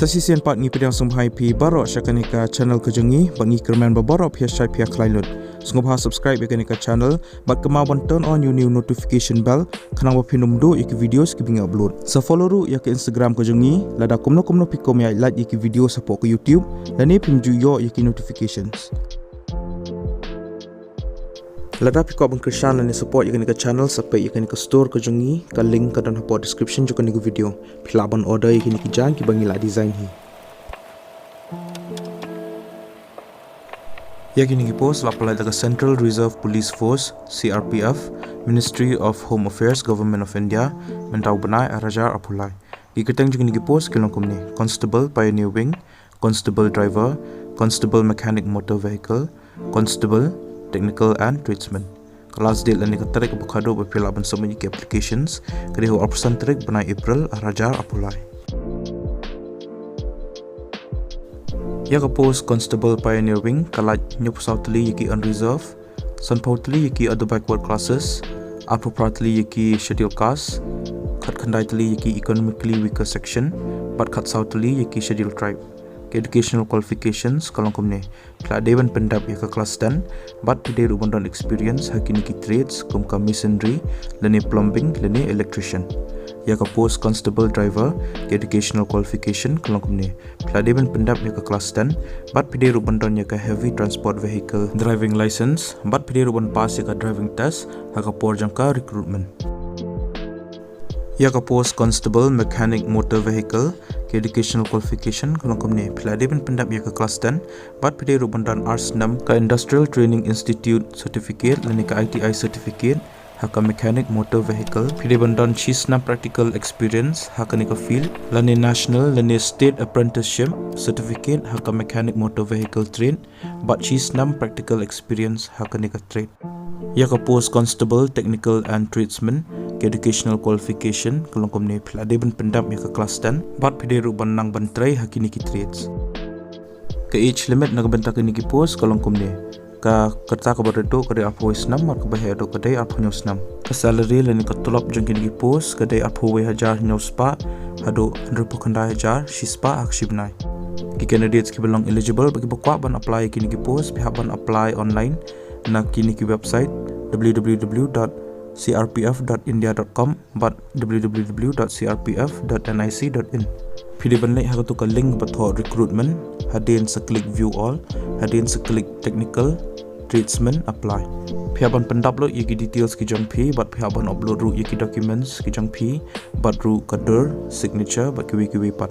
Tasisian part ngi pedang sumhai pi barok syakanika channel kejengi bangi kerman baborok pia syai pia klailut. Sungguh subscribe yakanika channel bat kemawan turn on new notification bell kanang wapinum do iki videos ki bingi upload. Sa follow ru yak Instagram kejengi lada kumno pikom ya like iki video support ke YouTube dan ni pimju yo iki notifications. Lada pikau bangkirsan dan support yakan nika channel sampai yakan nika store ke jongi ka link ka dan hapor description juga nika video. Pilaban order yakan nika jang ki bangi la design hi. Yakan nika post lapalai daga Central Reserve Police Force CRPF Ministry of Home Affairs Government of India mentau benai arajar apulai. Iketang juga nika post kilongkum ni Constable Pioneer Wing, Constable Driver, Constable Mechanic Motor Vehicle, Constable Technical and Tradesman. Kelas date lani katarik bukado berpilaban semua ke applications kedihu arpusan tarik benai April arajar apulai. Ya ke post Constable Pioneer Wing kalaj nyup sautli yaki unreserve, sanpautli yaki other backward classes, appropriately yaki schedule caste, kat kandaitli yaki economically weaker section, but kat sautli yaki schedule tribe. Educational qualifications kalong kumne pla dewan pendap ya ke kelas dan bat pide rubandon experience hakini ki trades kum ka masonry lene plumbing lene electrician ya ke post constable driver educational qualification kalong kumne pla dewan pendap ya ke kelas dan bat pide rubandon ya ke heavy transport vehicle driving license bat pide ruban pass ya ke driving test haka por jangka recruitment ya ke post constable mechanic motor vehicle educational qualification kalong kumne pila deban pendap ya ke kelas dan bat pide rubandan ars 6 ka industrial training institute certificate lani ka ITI certificate haka mechanic motor vehicle pide bandan chisna practical experience haka ni ka field lani national lani state apprenticeship certificate haka mechanic motor vehicle trade bat chisna practical experience haka ni ka trade ya ka post constable technical and tradesman educational qualification kalong kumne pila deban pendap ya ke kelas dan bat pide ruban nang bantrai hakini ki trades ke age limit na benta kini ki post kalong kumne ka kerta ka berdo ka de apo isnam mar ka bahe do ka de apo nyosnam ka salary leni ka tulap jeng kini ki post ka de apo we hajar nyospa hado 100,000 shispa akshibnai ki candidates ki belong eligible bagi bakwa ban apply kini ki post pihak ban apply online na kini ki website www.crpf.india.com but www.crpf.nic.in Pili banlay hakato ka link bato recruitment hadin sa click view all hadin sa click technical tradesman apply pihaban pendupload yaki details ki jang pi but pihaban upload ru yaki documents ki jang pi but ru kader signature but kiwi pat